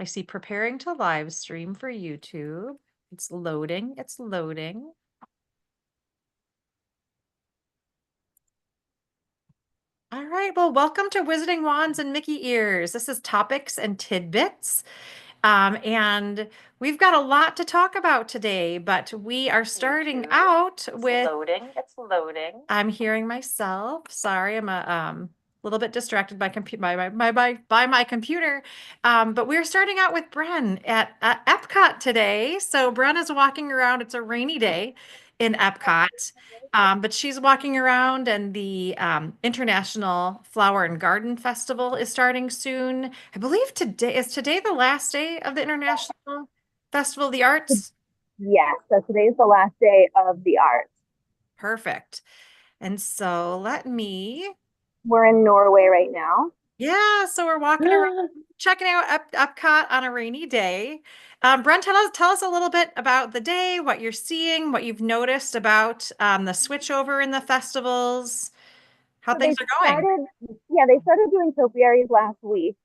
I see preparing to live stream for YouTube. It's loading. It's loading. All right. Well, welcome to Wizarding Wands and Mickey Ears. This is Topics and Tidbits. And we've got a lot to talk about today, but we are starting out with Loading. It's loading. I'm hearing myself. Sorry, I'm a little bit distracted by my computer. But we're starting out with Bren at Epcot today. So Bren is walking around. It's a rainy day in Epcot. But she's walking around, and the International Flower and Garden Festival is starting soon. I believe today the last day of the International Festival of the Arts. Yes, so today's the last day of the art. Perfect. And so let me, We're in Norway right now. yeah, so we're walking around, checking out Epcot on a rainy day. Brent, tell us a little bit about the day, what you're seeing, what you've noticed about the switchover in the festivals, how So things are going. they started doing topiaries last week.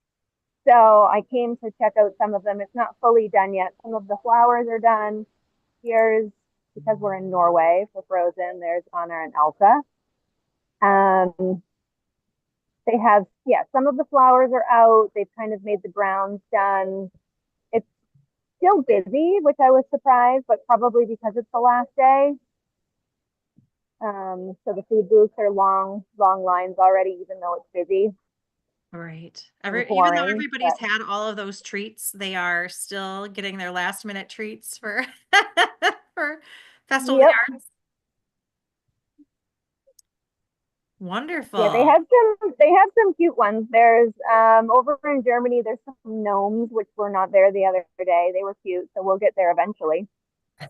So I came to check out some of them. It's not fully done yet. Some of the flowers are done. Here's, because we're in Norway for Frozen, there's Anna and Elsa. Um, they have, yeah, some of the flowers are out. They've kind of made the grounds done. It's still busy, which I was surprised, but probably because it's the last day. So the food booths are long, long lines already, even though it's busy Right. and Even though pouring. everybody's But had all of those treats, they are still getting their last minute treats for for Festival of the yep, Arts. yeah, Wonderful. they have some cute ones. There's over in Germany, there's some gnomes which were not there the other day. They were cute, so we'll get there eventually.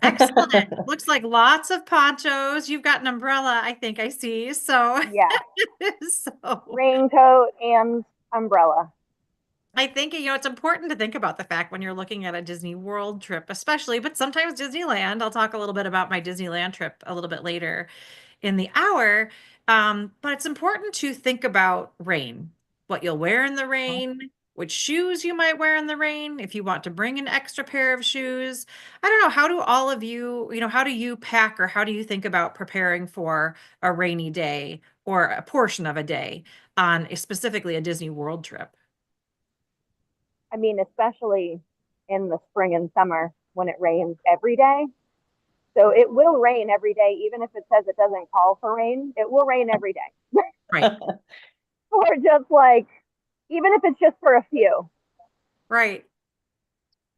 Excellent. Looks like lots of ponchos. You've got an umbrella, I think I see. So, Yeah, so raincoat and umbrella. I think, it's important to think about the fact when you're looking at a Disney World trip, especially, but sometimes Disneyland. I'll talk a little bit about my Disneyland trip a little bit later in the hour. But it's important to think about rain, what you'll wear in the rain, which shoes you might wear in the rain, if you want to bring an extra pair of shoes. I don't know. How do all of you, how do you pack or how do you think about preparing for a rainy day or a portion of a day on specifically a Disney World trip? I mean, especially in the spring and summer when it rains every day. So it will rain every day, even if it says it doesn't call for rain. It will rain every day, Right. or just like, even if it's just for a few. Right.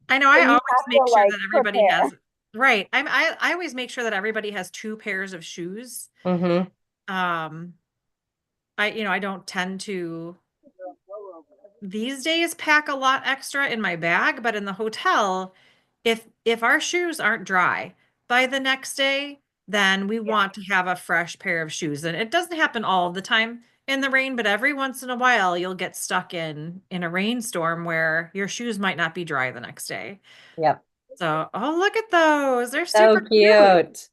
I know So I you always have make to sure like that everybody has, prepare. right. I always make sure that everybody has two pairs of shoes. Mm-hmm. Um, I don't tend to these days pack a lot extra in my bag, but in the hotel, if our shoes aren't dry by the next day, then we Yeah, want to have a fresh pair of shoes. And it doesn't happen all the time in the rain, but every once in a while you'll get stuck in a rainstorm where your shoes might not be dry the next day. Yep. So, oh, look at those. They're So super cute. cute.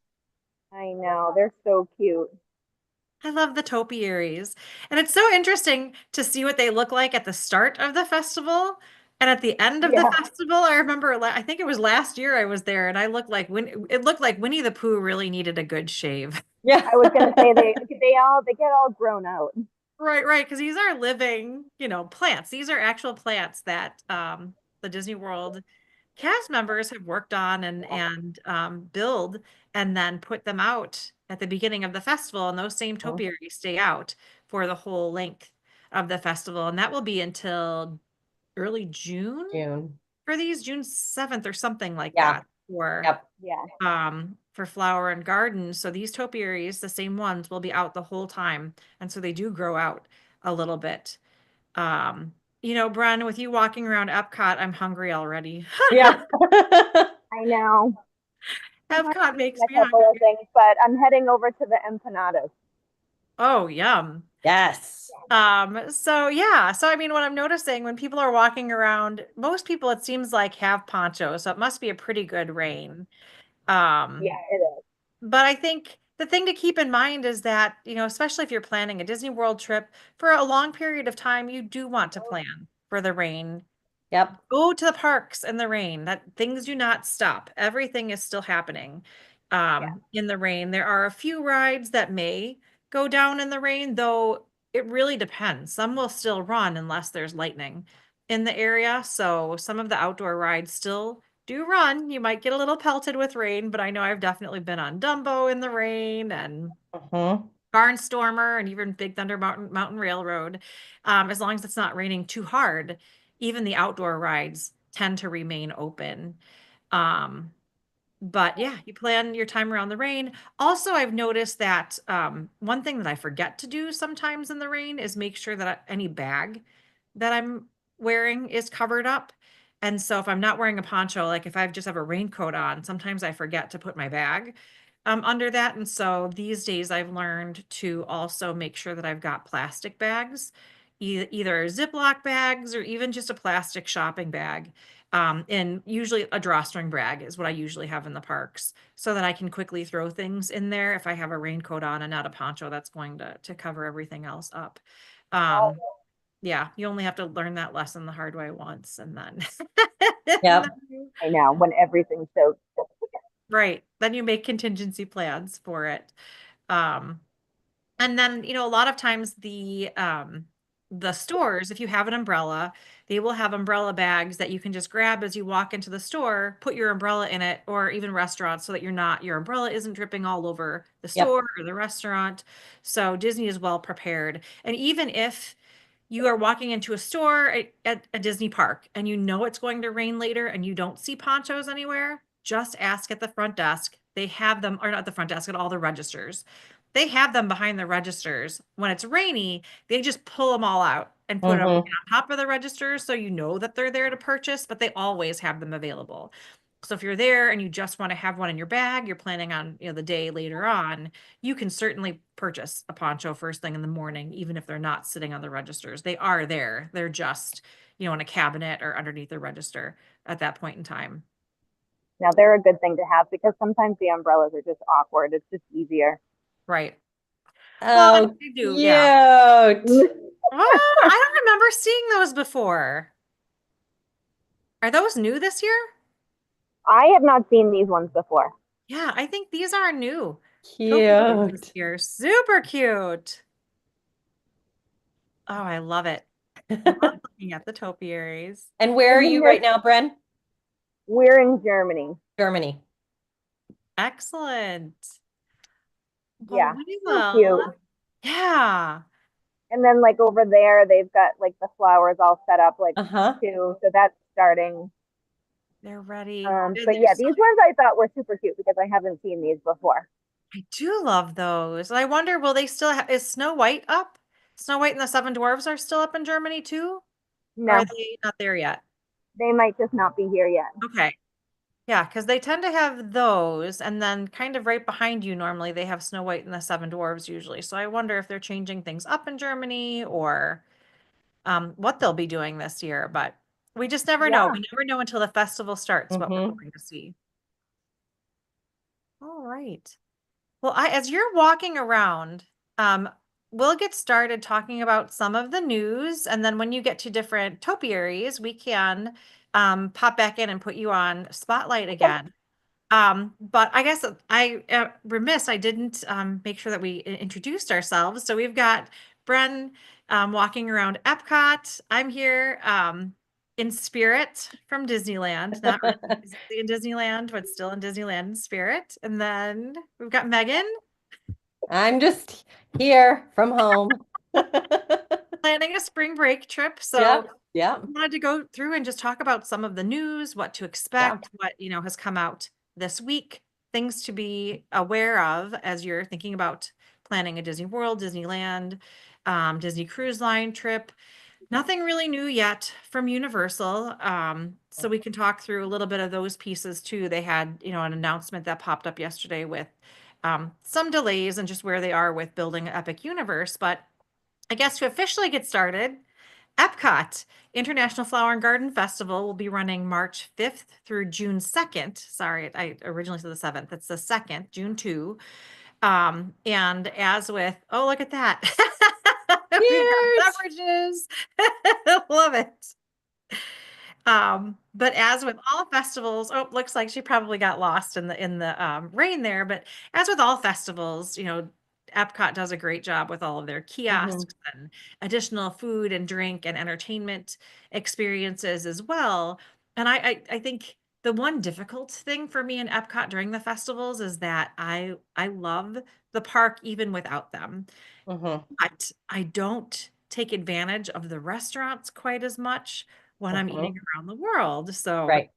I know. They're so cute. I love the topiaries. And it's so interesting to see what they look like at the start of the festival and at the end of the Yeah. festival. I remember, I think it was last year I was there and it looked like Winnie the Pooh really needed a good shave. Yeah. I was gonna say they get all grown out. Right, right, because these are living, plants. These are actual plants that the Disney World cast members have worked on and build and then put them out at the beginning of the festival, and those same topiaries stay out for the whole length of the festival, and that will be until early June June. for these, June 7th or something like Yeah. that for Yep. Yeah. for flower and garden. So these topiaries, the same ones, will be out the whole time, and so they do grow out a little bit. Um, Bren, with you walking around Epcot, I'm hungry already. Yeah. I know. I'm Epcot hungry makes in a me couple of hungry. things, but I'm heading over to the empanadas. Oh, yum. Yes. So yeah, so I mean, what I'm noticing when people are walking around, most people it seems like have ponchos, so it must be a pretty good rain. Yeah, Um, it is. but I think the thing to keep in mind is that, especially if you're planning a Disney World trip for a long period of time, you do want to plan for the rain Yep. Go to the parks in the rain. That things do not stop. Everything is still happening Yeah. in the rain. There are a few rides that may go down in the rain, though it really depends. Some will still run unless there's lightning in the area. So some of the outdoor rides still do run. You might get a little pelted with rain, but I know I've definitely been on Dumbo in the rain and Hmm. Barnstormer and even Big Thunder Mountain Railroad. As long as it's not raining too hard, even the outdoor rides tend to remain open. Um, but yeah, you plan your time around the rain. Also, I've noticed that one thing that I forget to do sometimes in the rain is make sure that any bag that I'm wearing is covered up. And so if I'm not wearing a poncho, like if I just have a raincoat on, sometimes I forget to put my bag under that. And so these days I've learned to also make sure that I've got plastic bags, either Ziploc bags or even just a plastic shopping bag. And usually a drawstring bag is what I usually have in the parks so that I can quickly throw things in there if I have a raincoat on and not a poncho that's going to cover everything else up. Um, yeah, you only have to learn that lesson the hard way once and then, and then Yep. I know when everything's so. right, then you make contingency plans for it. Um, And then, a lot of times the stores, if you have an umbrella, they will have umbrella bags that you can just grab as you walk into the store, put your umbrella in it, or even restaurants so that your umbrella isn't dripping all over the Yep. store or the restaurant. So Disney is well prepared. And even if you are walking into a store at a Disney park and you know it's going to rain later and you don't see ponchos anywhere, just ask at the front desk. They have them, or not the front desk, at all the registers. They have them behind the registers. When it's rainy, they just pull them all out and put them Hmm. on top of the registers so you know that they're there to purchase, but they always have them available. So if you're there and you just want to have one in your bag, you're planning on, the day later on, you can certainly purchase a poncho first thing in the morning, even if they're not sitting on the registers. They are there. They're just, in a cabinet or underneath the register at that point in time. Now they're a good thing to have because sometimes the umbrellas are just awkward. It's just easier. Right. Well, and Oh, they do, yeah. cute. Oh, I don't remember seeing those before. Are those new this year? I have not seen these ones before. Yeah, I think these are new topiaries this Cute. year. Super cute. Oh, I love it. Love looking at the topiaries. And where And are then you right there's now, Bren? we're in Germany. Germany. Excellent. Well, Yeah, we so will. cute. Yeah, And then like over there, they've got like the flowers all set up like Uh-huh. too. So that's starting. they're ready. And But they're yeah, so, these ones I thought were super cute because I haven't seen these before. I do love those. I wonder, will they still have, is Snow White up? Snow White and the Seven Dwarfs are still up in Germany too? Or are No, they not there yet? they might just not be here yet. Okay. Yeah, because they tend to have those, and then kind of right behind you, normally they have Snow White and the Seven Dwarfs usually. So I wonder if they're changing things up in Germany or what they'll be doing this year. But we just never know. Yeah, We never know until the festival starts what we're Hmm. going to see. All right. Well, as you're walking around, um, we'll get started talking about some of the news, and then when you get to different topiaries, we can pop back in and put you on spotlight okay. again. But I guess I remiss I didn't make sure that we introduced ourselves. So we've got Bren walking around Epcot. I'm here in spirit from Disneyland, not really physically in Disneyland, but still in Disneyland in spirit. And then we've got Megan I'm just here from home. planning a spring break trip. So Yep. Yep. wanted to go through and just talk about some of the news, what to Yep. expect, what, has come out this week, things to be aware of as you're thinking about planning a Disney World, Disneyland, Disney Cruise Line trip. Nothing really new yet from Universal. So we can talk through a little bit of those pieces too. They had, an announcement that popped up yesterday with some delays and just where they are with building Epic Universe. But I guess to officially get started, Epcot International Flower and Garden Festival will be running March 5th through June 2nd. Sorry, I originally said the 7th. It's the 2nd, June 2. And as with, oh, look at that. We've got Cute. beverages. Love it. But as with all festivals, oh, looks like she probably got lost in the rain there. But as with all festivals, Epcot does a great job with all of their Hmm. kiosks and additional food and drink and entertainment experiences as well. And I think the one difficult thing for me in Epcot during the festivals is that I love the park even without them. Hmm. But I don't take advantage of the restaurants quite as much when I'm Hmm. eating around the world. So, Right.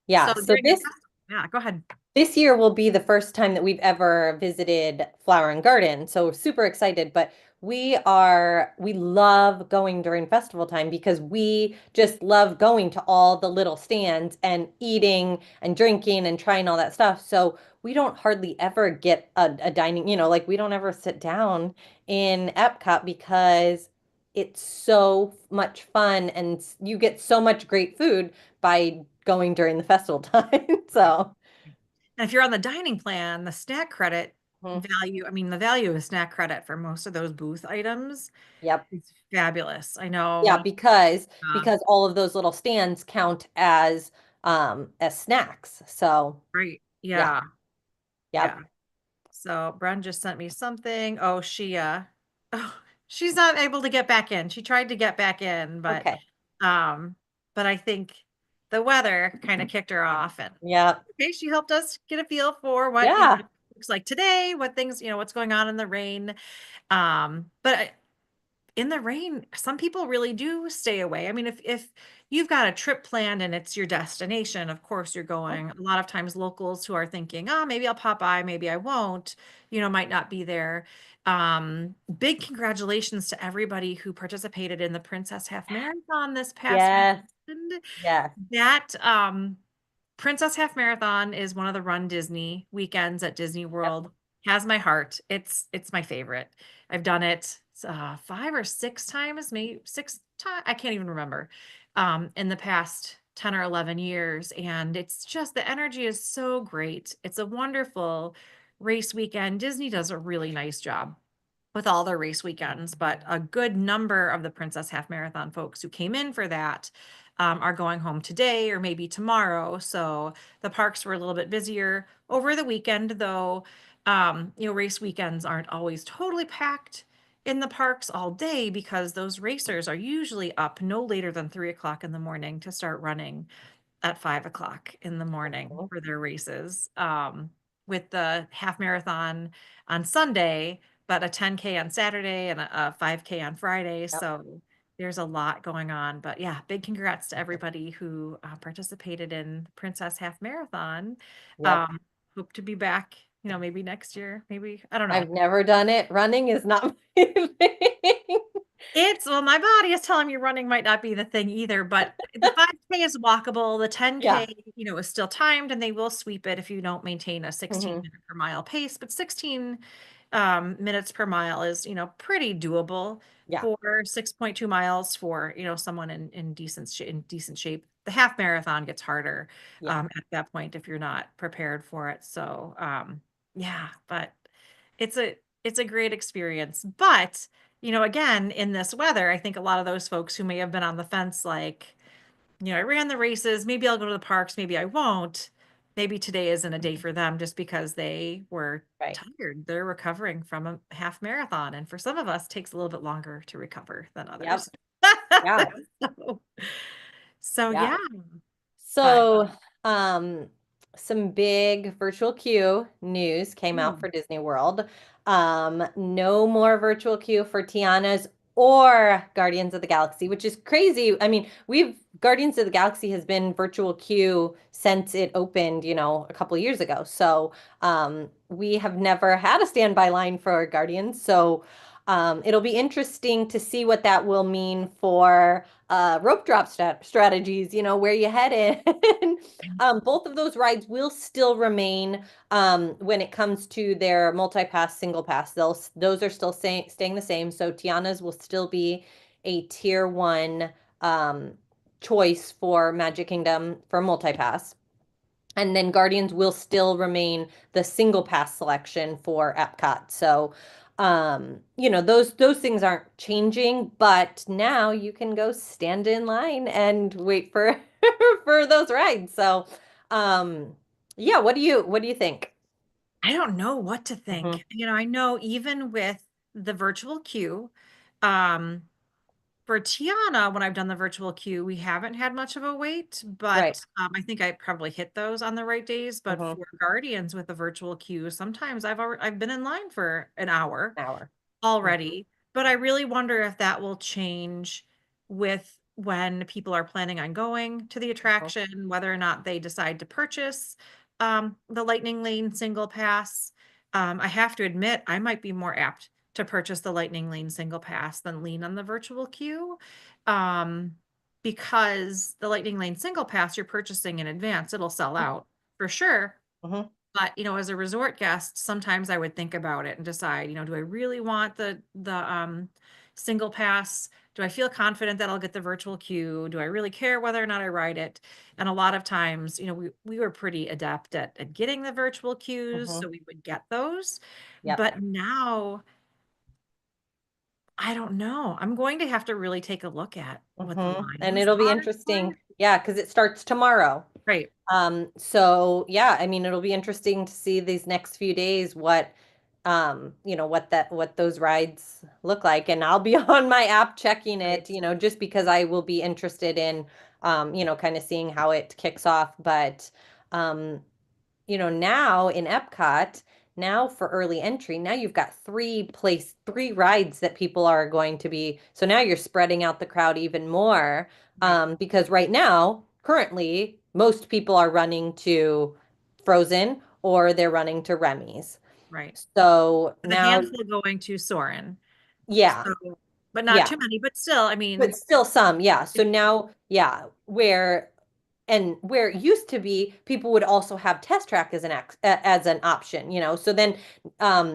Yeah. so So during the this festival, yeah, go ahead. This year will be the first time that we've ever visited Flower and Garden, so we're super excited. But we love going during festival time because we just love going to all the little stands and eating and drinking and trying all that stuff. So we don't hardly ever get a dining, like we don't ever sit down in Epcot because it's so much fun and you get so much great food by going during the festival time. Right. So. And if you're on the dining plan, the snack credit Mhm. value, I mean, the value of snack credit for most of those booth items Yep. is fabulous. I know. Yeah, because Uh, because all of those little stands count as snacks. So, right. yeah. Yeah. Yep. Yeah. So Bren just sent me something. Oh, oh, she's not able to get back in. She tried to get back in, Okay. um, but I think the weather kind of kicked her off. And Yep. okay, she helped us get a feel for what, Yeah. it looks like today, what things, what's going on in the rain. But in the rain, some people really do stay away. I mean, if you've got a trip planned and it's your destination, of course you're going. A lot of times locals who are thinking, oh, maybe I'll pop by, maybe I won't, might not be there. Big congratulations to everybody who participated in the Princess Half Marathon this past Yes. weekend. Yes. That Princess Half Marathon is one of the Run Disney weekends at Disney Yep. World. Has my heart. It's my favorite. I've done it 5 or 6 times, maybe 6 times. I can't even remember. In the past 10 or 11 years, and it's just the energy is so great. It's a wonderful race weekend. Disney does a really nice job with all their race weekends, but a good number of the Princess Half Marathon folks who came in for that are going home today or maybe tomorrow. So the parks were a little bit busier over the weekend, though. Race weekends aren't always totally packed in the parks all day because those racers are usually up no later than 3 o'clock in the morning to start running at 5 o'clock in the morning Mhm. for their races. With the half marathon on Sunday, but a 10K on Saturday and a 5K on Friday. Yep. So there's a lot going on. But yeah, big congrats to everybody who participated in Princess Half Marathon. Yep. Um, Hope to be back, maybe next year. Maybe, I don't know. I've never done it. Running is not my thing. Well, my body is telling me running might not be the thing either, but the 5K is walkable. The 10K, Yeah. is still timed and they will sweep it if you don't maintain a 16 Hmm. minute per mile pace. But 16 minutes per mile is, pretty doable Yeah. for 6.2 miles for, someone in decent shape. The half marathon gets harder Yeah. at that point if you're not prepared for it. So, yeah, but it's a great experience. But again, in this weather, I think a lot of those folks who may have been on the fence, like, I ran the races, maybe I'll go to the parks, maybe I won't. Maybe today isn't a day for them just because they were Right. tired. They're recovering from a half marathon. And for some of us, it takes a little bit longer to recover than Yep. others. Yeah. So, so Yeah. yeah, but So, um, some big virtual queue news came out mm, for Disney World. No more virtual queue for Tiana's or Guardians of the Galaxy, which is crazy. I mean, Guardians of the Galaxy has been virtual queue since it opened, a couple of years ago. So, we have never had a standby line for Guardians. So, it'll be interesting to see what that will mean for rope drop strategies, where you head in. Both of those rides will still remain when it comes to their multi-pass, single pass. Those are still staying the same. So Tiana's will still be a tier one um, choice for Magic Kingdom for multi-pass. And then Guardians will still remain the single pass selection for Epcot. So, those things aren't changing, but now you can go stand in line and wait for for those rides. So, um, yeah, what do you think? I don't know what to Hmm. think. I know even with the virtual queue, um, for Tiana, when I've done the virtual queue, we haven't had much of a wait, Right. but I think I probably hit those on the right days. But Hmm. for Guardians with the virtual queue, sometimes I've been in line for an hour Hour. Hmm. already, but I really wonder if that will change with when people are planning on going to the Hmm. attraction, whether or not they decide to purchase the Lightning Lane single pass. I have to admit, I might be more apt to purchase the Lightning Lane single pass than lean on the virtual queue. Um, because the Lightning Lane single pass you're purchasing in advance, it'll sell out for sure. Hmm. But, as a resort guest, sometimes I would think about it and decide, do I really want the single pass? Do I feel confident that I'll get the virtual queue? Do I really care whether or not I ride it? And a lot of times, we were pretty adept at getting the virtual queues, Hmm. so we would get those. Yep. But now I don't know. I'm going to have to really take a look at what the And lines it'll be are for interesting. it. Yeah, because it starts tomorrow. Right, So yeah, I mean, it'll be interesting to see these next few days what those rides look like. And I'll be on my app checking right, it, just because I will be interested in, kind of seeing how it kicks off. But, um, now in Epcot, now for early entry, now you've got three rides that people are going to be. So now you're spreading out the crowd even more. right, Because right now, currently, most people are running to Frozen or they're running to Remy's. right. So With a now, handful going to Soarin'. yeah, So, but not yeah, too many, but still, I but mean, still some, yeah. So it, now, yeah, where it used to be, people would also have Test Track as an option, So then,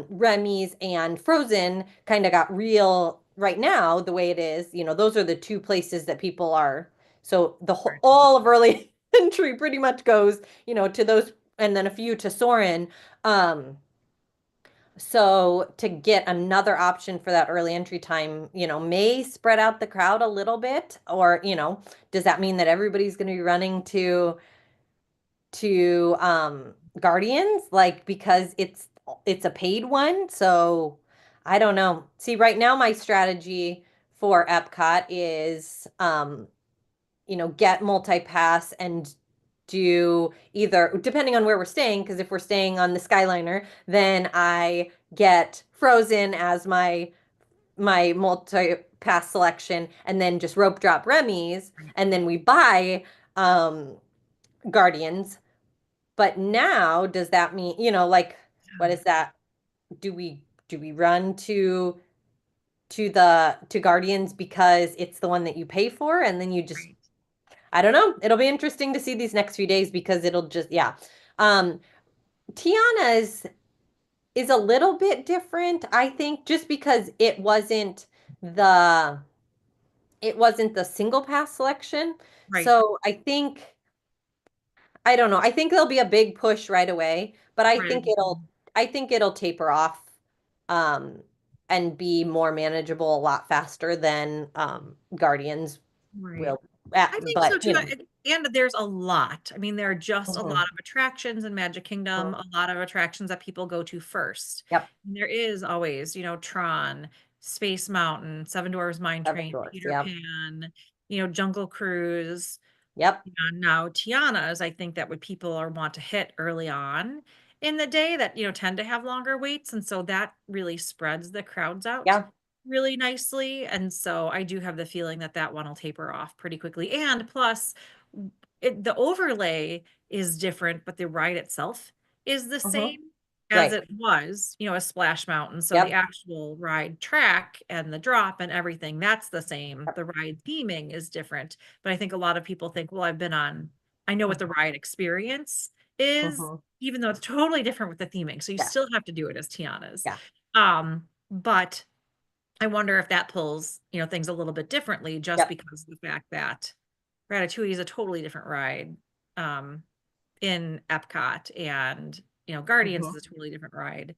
Remy's and Frozen kind of got real right now. The way it is, those are the two places that people are. So all of early entry pretty much goes, to those, and then a few to Soarin'. Um, so to get another option for that early entry time, may spread out the crowd a little bit, or, does that mean that everybody's going to be running to Guardians, like, because it's a paid one? So I don't know. See, right now my strategy for Epcot is get multi-pass and do either, depending on where we're staying, because if we're staying on the Skyliner, then I get Frozen as my multi-pass selection, and then just rope drop Remy's, and then we buy um Guardians. But now, does that mean, like, what is that? Do we run to Guardians because it's the one that you pay for, and then you just, right, I don't know. It'll be interesting to see these next few days because it'll just, yeah. Um, Tiana's is a little bit different, I think, just because the it wasn't the single pass selection. right, So I don't know. I think there'll be a big push right away, but I right, think it'll taper off um and be more manageable a lot faster than Guardians right. will. I think so But, too. And there's a lot. I mean, there are just a lot mhm, of attractions in Magic Kingdom, mhm. a lot of attractions that people go to first. Yep, And there is always, Tron, Space Mountain, Seven Dwarfs Mine seven Train, doors. Peter Yep. Pan, Jungle Cruise. Yep. Now Tiana's, I think that would people are want to hit early on in the day that, tend to have longer waits. And so that really spreads the crowds out Yeah. really nicely. And so I do have the feeling that that one will taper off pretty quickly. And plus, the overlay is different, but the ride itself is the Hmm. same as Right. it was, a Splash Mountain. So the Yep. actual ride track and the drop and everything, that's the same. Yep. The ride theming is different. But I think a lot of people think, well, I know what the Hmm. ride experience is, Hmm. even though it's totally different with the theming. So you Yeah. still have to do it as Tiana's. Yeah. But I wonder if that pulls, things a little bit differently just Yep. because of the fact that Ratatouille is a totally different ride um, in Epcot, and Guardians Hmm. is a totally different ride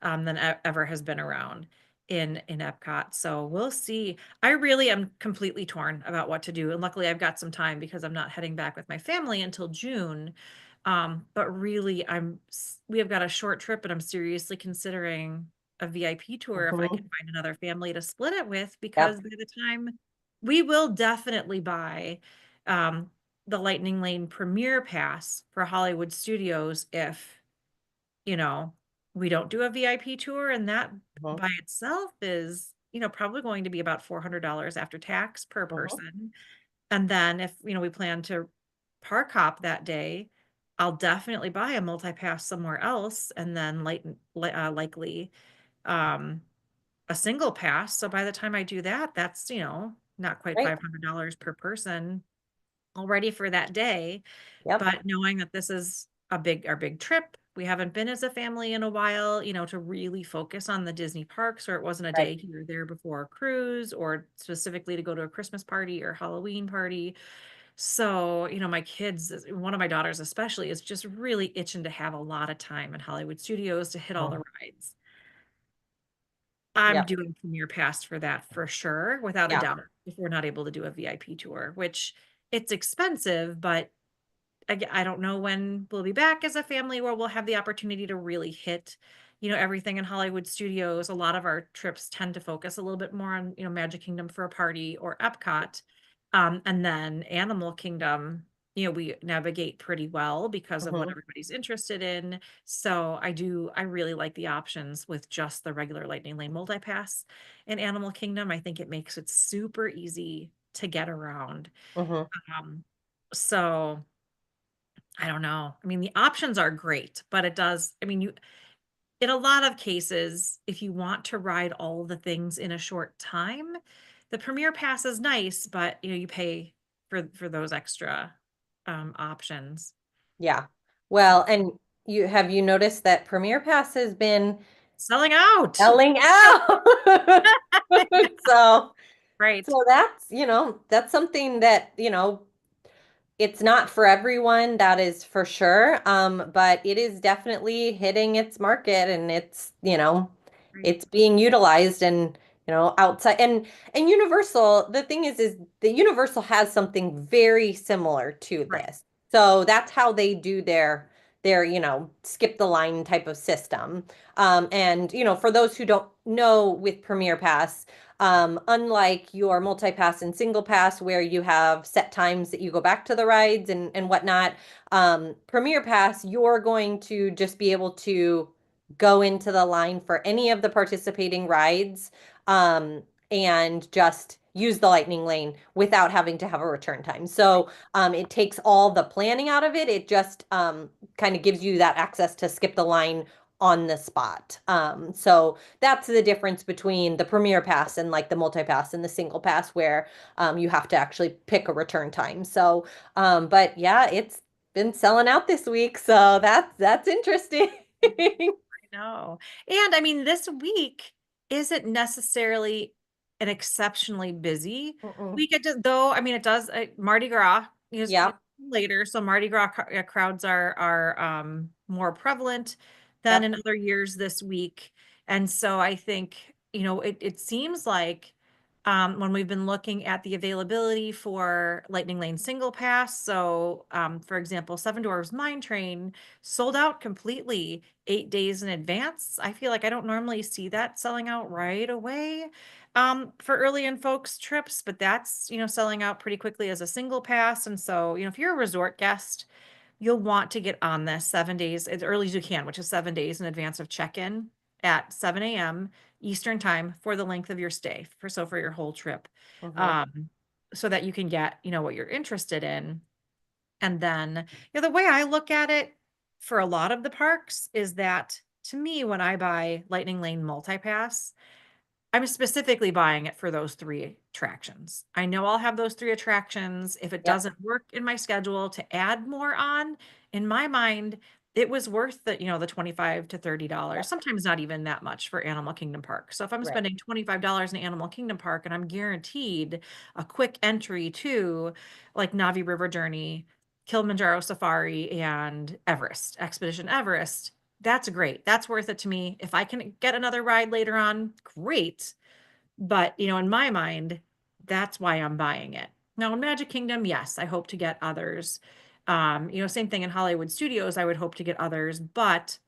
than ever has been around. in Epcot. So we'll see. I really am completely torn about what to do. And luckily I've got some time because I'm not heading back with my family until June. But really we have got a short trip and I'm seriously considering a VIP tour if I can Mhm. find another family to split it with, because Yep. by the time we will definitely buy um the Lightning Lane Premiere Pass for Hollywood Studios if, we don't do a VIP tour, and that Mhm. by itself is, probably going to be about $400 after tax per Mhm. person. And then if, we plan to park hop that day, I'll definitely buy a multi-pass somewhere else and then likely um a single pass. So by the time I do that, that's, not quite Right. $500 per person already for that day. Yep. But knowing that this is our big trip, we haven't been as a family in a while, to really focus on the Disney parks, or it wasn't a Right. day here or there before a cruise, or specifically to go to a Christmas party or Halloween party. So, my kids, one of my daughters especially, is just really itching to have a lot of time in Hollywood Studios to hit all the Mhm. rides. I'm Yep. doing Premier Pass for that for sure, without a Yeah. doubt, if we're not able to do a VIP tour, which it's expensive, but I don't know when we'll be back as a family where we'll have the opportunity to really hit, everything in Hollywood Studios. A lot of our trips tend to focus a little bit more on, Magic Kingdom for a party or Epcot. And then Animal Kingdom, we navigate pretty well because of what Mhm. everybody's interested in. So I really like the options with just the regular Lightning Lane multi-pass in Animal Kingdom. I think it makes it super easy to get around. Mhm. Um, so I don't know. I mean, the options are great, but in a lot of cases, if you want to ride all the things in a short time, the Premier Pass is nice, but you pay for those extra options. Yeah. So Well, and you noticed that Premier Pass has been selling out. selling out? So Right. that's something that, it's not for everyone, that is for sure. But it is definitely hitting its market and Right. it's being utilized and, outside and Universal, the thing is that Universal has something very similar to Right. this. So that's how they do their, skip the line type of system. And, for those who don't know with Premier Pass, unlike your multi-pass and single pass where you have set times that you go back to the rides and whatnot, Premier Pass, you're going to just be able to go into the line for any of the participating rides, and just use the lightning lane without having to have a return time. So it takes all the planning out of it. It just kind of gives you that access to skip the line on the spot. So that's the difference between the Premier Pass and like the multi-pass and the single pass where you have to actually pick a return time. So, but yeah, it's been selling out this week, so that's interesting. I know. And I mean, this week isn't necessarily an exceptionally busy Mm-mm. week. Though, I mean, it does, Mardi Gras is Yep, later. So Mardi Gras crowds are more prevalent than yep, in other years this week. And so I think, it seems like when we've been looking at the availability for Lightning Lane single pass. So, for example, Seven Dwarfs Mine Train sold out completely 8 days in advance. I feel like I don't normally see that selling out right away for early in folks trips, but that's, selling out pretty quickly as a single pass. And so, if you're a resort guest, you'll want to get on this 7 days as early as you can, which is 7 days in advance of check-in at 7 a.m. Eastern time for the length of your stay, for your whole trip. hmm Um, so that you can get, what you're interested in. And then, the way I look at it for a lot of the parks is that, to me, when I buy Lightning Lane Multipass, I'm specifically buying it for those three attractions. I know I'll have those three attractions. If it yep, doesn't work in my schedule to add more on, in my mind, it was worth the 25 to $30, yep, sometimes not even that much for Animal Kingdom Park. So if I'm right. spending $25 in Animal Kingdom Park and I'm guaranteed a quick entry to like Navi River Journey, Kilimanjaro Safari, and Expedition Everest, that's great. That's worth it to me. If I can get another ride later on, great. But, in my mind, that's why I'm buying it. Now, in Magic Kingdom, yes, I hope to get others. Same thing in Hollywood Studios, I would hope to get others, but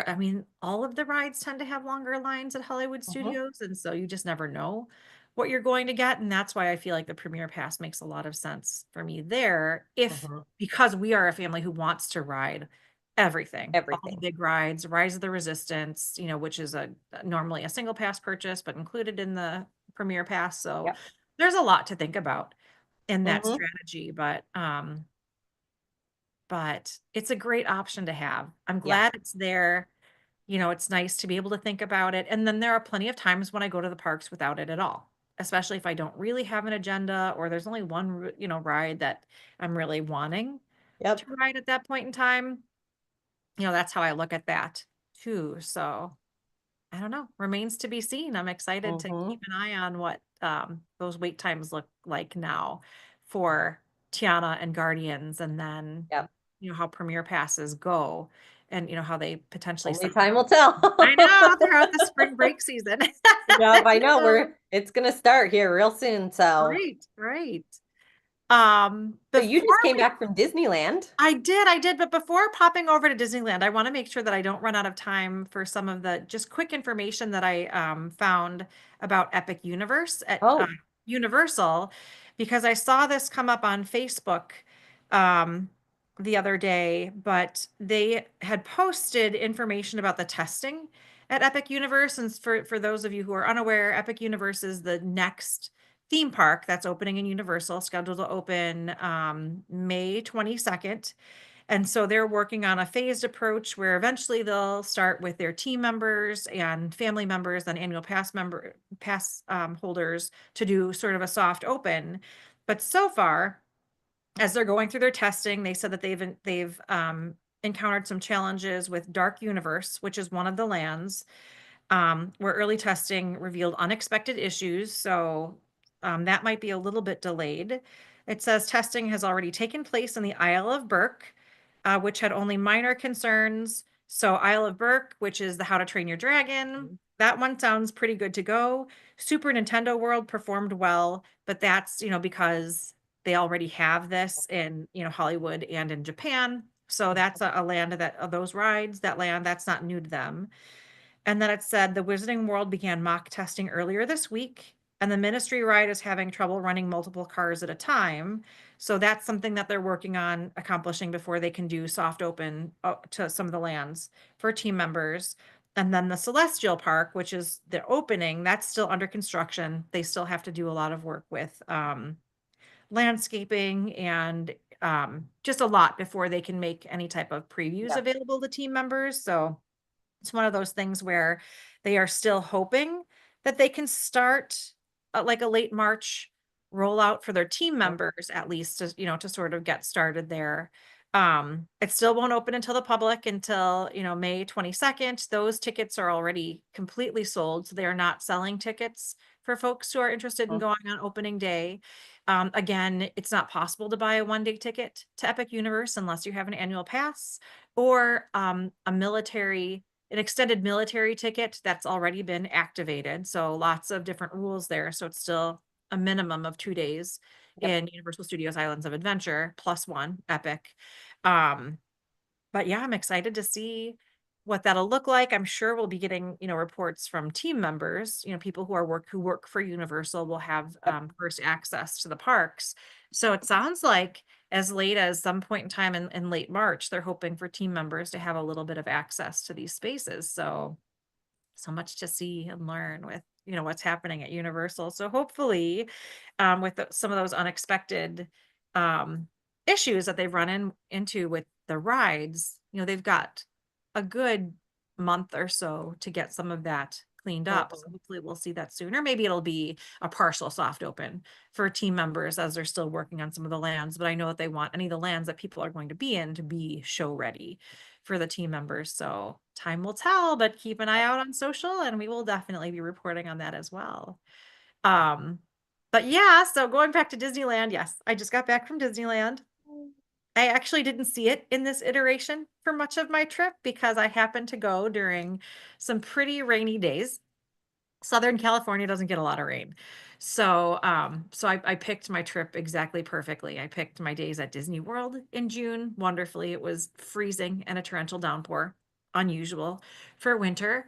I mean, all of the rides tend to have longer lines at Hollywood Mhm, Studios, and so you just never know what you're going to get. And that's why I feel like the Premier Pass makes a lot of sense for me there, if mhm. because we are a family who wants to ride everything, all the Everything. big rides, Rise of the Resistance, which is normally a single pass purchase, but included in the Premier Pass. So Yep. there's a lot to think about in that Hmm. strategy, but it's a great option to have. I'm Yeah. glad it's there. It's nice to be able to think about it. And then there are plenty of times when I go to the parks without it at all, especially if I don't really have an agenda or there's only one, ride that I'm really wanting to Yep. ride at that point in time. That's how I look at that too. So I don't know, remains to be seen. I'm excited to Hmm. keep an eye on what those wait times look like now for Tiana and Guardians, and then Yep. how Premier passes go, and how they potentially Only sell time will out. I tell. know throughout the spring break season. Yep, I know No, it's gonna start here real soon. So, right, right. but you Before just came we back from Disneyland. I did, but before popping over to Disneyland, I want to make sure that I don't run out of time for some of the just quick information that I found about Epic Universe at Oh, Universal, because I saw this come up on Facebook um, the other day, but they had posted information about the testing at Epic Universe. And for those of you who are unaware, Epic Universe is the next theme park that's opening in Universal, scheduled to open May 22nd. And so they're working on a phased approach where eventually they'll start with their team members and family members and annual pass holders to do sort of a soft open. But so far, as they're going through their testing, they said that they've encountered some challenges with Dark Universe, which is one of the lands where early testing revealed unexpected issues. So that might be a little bit delayed. It says testing has already taken place in the Isle of Berk, which had only minor concerns. So Isle of Berk, which is the How to Train Your Dragon, that one sounds pretty good to go. Super Nintendo World performed well, but that's, because they already have this in, Hollywood and in Japan. So that's a land that of those rides, that land, that's not new to them. And then it said the Wizarding World began mock testing earlier this week, and the Ministry ride is having trouble running multiple cars at a time. So that's something that they're working on accomplishing before they can do soft open to some of the lands for team members. And then the Celestial Park, which is the opening, that's still under construction. They still have to do a lot of work with landscaping and just a lot before they can make any type of previews yep. available to team members. So it's one of those things where they are still hoping that they can start like a late March rollout for their team Mhm. members, at least to sort of get started there. It still won't open until the public until, May 22nd. Those tickets are already completely sold, so they are not selling tickets for folks who are interested in going on opening day. Again, it's not possible to buy a one-day ticket to Epic Universe unless you have an annual pass or an extended military ticket that's already been activated. So lots of different rules there. So it's still a minimum of 2 days Yep. in Universal Studios Islands of Adventure plus one Epic. Um, but yeah, I'm excited to see what that'll look like. I'm sure we'll be getting, reports from team members, people who work for Universal will have Yep. first access to the parks. So it sounds like as late as some point in time in late March, they're hoping for team members to have a little bit of access to these spaces. So much to see and learn with what's happening at Universal. So hopefully, with some of those unexpected um, issues that they've into with the rides, they've got a good month or so to get some of that cleaned up. So Mhm. hopefully we'll see that soon, or maybe it'll be a partial soft open for team members as they're still working on some of the lands. But I know that they want any of the lands that people are going to be in to be show ready for the team members. So time will tell, but keep an eye out on social and we will definitely be reporting on that as well. Um, but yeah, so going back to Disneyland, yes, I just got back from Disneyland. I actually didn't see it in this iteration for much of my trip because I happened to go during some pretty rainy days. Southern California doesn't get a lot of rain. So I picked my trip exactly perfectly. I picked my days at Disney World in June. Wonderfully, it was freezing and a torrential downpour, unusual for winter.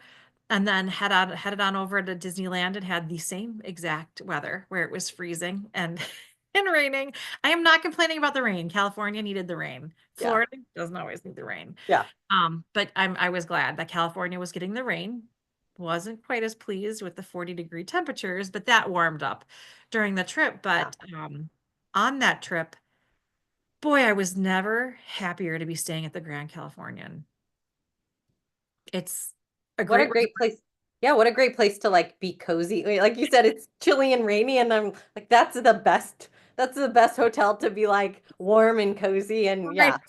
And then headed on over to Disneyland and had the same exact weather where it was freezing and and raining. I am not complaining about the rain. California needed the rain. Yeah. Florida doesn't always need the rain. Yeah. But I was glad that California was getting the rain. Wasn't quite as pleased with the 40-degree temperatures, but that warmed up during the trip. Yeah. But on that trip, boy, I was never happier to be staying at the Grand Californian. It's a What a great great resort. place. Yeah, what a great place to like be cozy. Like you said, it's chilly and rainy, and I'm like, that's the best hotel to be like warm and cozy. And yeah, Right.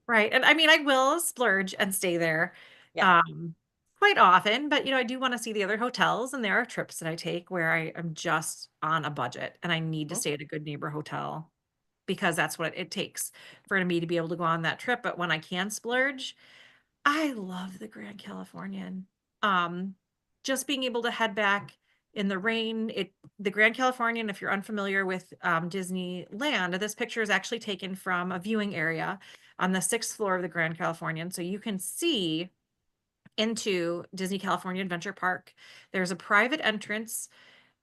Right. And I mean, I will splurge and stay there yeah. um, quite often, but I do want to see the other hotels, and there are trips that I take where I am just on a budget and I need to Mhm. stay at a good neighbor hotel because that's what it takes for me to be able to go on that trip. But when I can splurge, I love the Grand Californian. Um, just being able to head back in the rain, the Grand Californian, if you're unfamiliar with Disneyland, this picture is actually taken from a viewing area on the sixth floor of the Grand Californian. So you can see into Disney California Adventure Park. There's a private entrance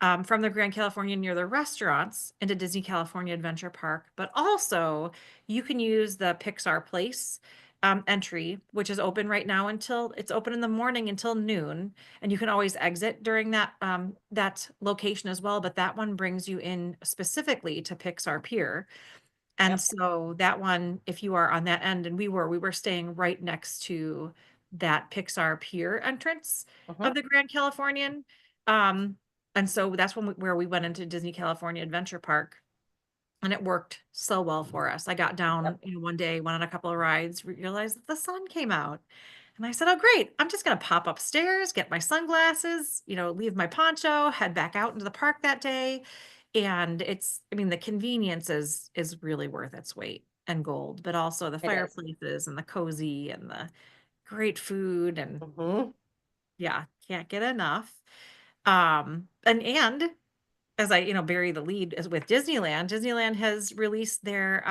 from the Grand California near the restaurants into Disney California Adventure Park, but also you can use the Pixar Place entry, which is open right now until it's open in the morning until noon, and you can always exit during that location as well. But that one brings you in specifically to Pixar Pier. And Yep. so that one, if you are on that end, and we were staying right next to that Pixar Pier entrance Hmm. of the Grand Californian. Um, and so that's where we went into Disney California Adventure Park, and it worked so well for us. I got down, Yep. one day, went on a couple of rides, realized that the sun came out. And I said, "Oh, great. I'm just going to pop upstairs, get my sunglasses, leave my poncho, head back out into the park that day." And I mean, the convenience is really worth its weight and gold, but also the It is. fireplaces and the cozy and the great food and Hmm. yeah, can't get enough. And as I, bury the lead as with Disneyland, Disneyland has released their